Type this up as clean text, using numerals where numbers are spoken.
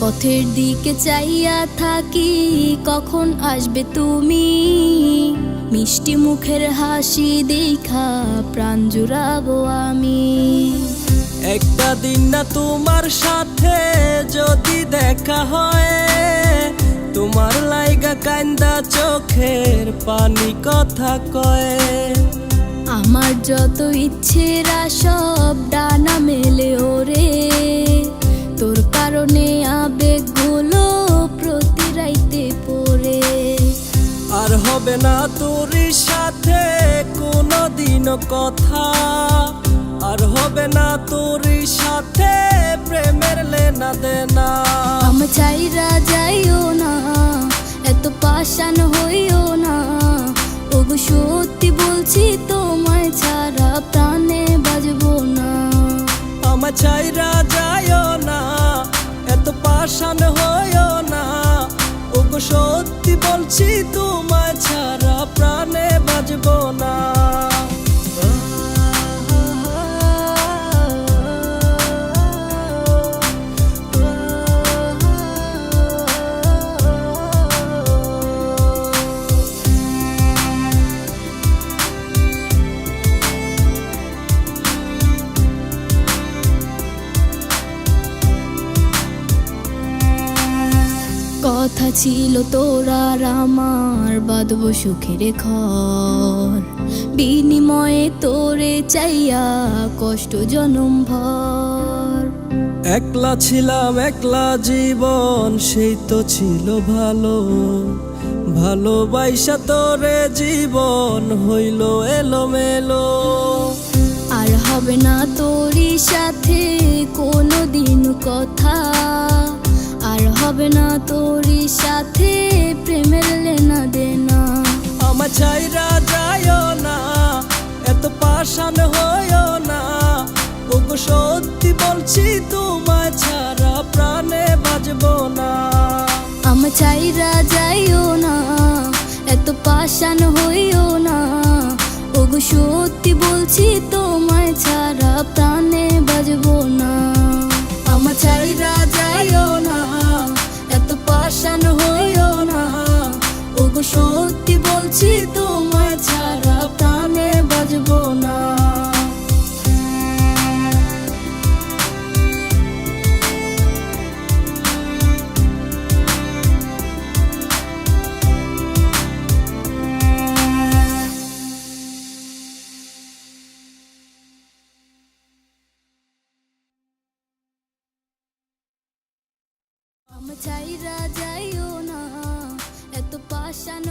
পথের দিকে চাইয়া থাকি, কখন আসবে তুমি। মিষ্টি মুখের হাসি দেখা প্রাণ জুড়াবো আমি। একটা দিন না তোমার সাথে যদি দেখা হয়, তোমার লাইগা কান্দা চোখের পানি কথা কয়। আমার যত ইচ্ছেরা সব ডানা মেলে ওরে, তোর কারণে আবেগগুলো প্রতি রাইতে পড়ে। আর হবে না তোর সাথে কোনোদিনও কথা, আর হবে না তোর সাথে প্রেমের লেনা দেনা। আমি চাইরা যাইও না, এত পাষাণ হইও না। ওগো সত্যি বলছি, তোমায় ছাড়া প্রাণে বাজবো না। আমার চাইরা যাইও না, এত পাষাণ হইও না। ওগো সত্যি বলছি, তোমায় ছাড়া প্রাণে বাজবো না। কথা ছিল তোর আর আমার, বাঁধবো সুখের ঘর। বিনিময়ে তোরে চাইয়া কষ্ট জনম ভর। একলা ছিলাম একলা জীবন, সেই তো ছিল ভালো। ভালোবাসা তোরে জীবন হইল এলোমেলো। আর হবে না তোরই সাথে কোনোদিন কথা, আর হবে না তোরই সাথে প্রেমের লেনা দেনা। আমার চাইরা যাইও না, এত পাষাণ হইও না। ওগো সত্যি বলছি, তোমায় ছাড়া প্রাণে বাজবো না। আমার চাইরা যাইও না, এত পাষাণ হইও না। ওগো সত্যি বলছি, তোমায় ছাড়া প্রাণে বাজবো না। আমার চাইরা যাইও না, এত পাষাণ হইও না। ওগো সত্যি বলছি, তোমায় ছাড়া প্রাণে বাজবো না। আমার চাইরা যাইও না, এত পাষাণ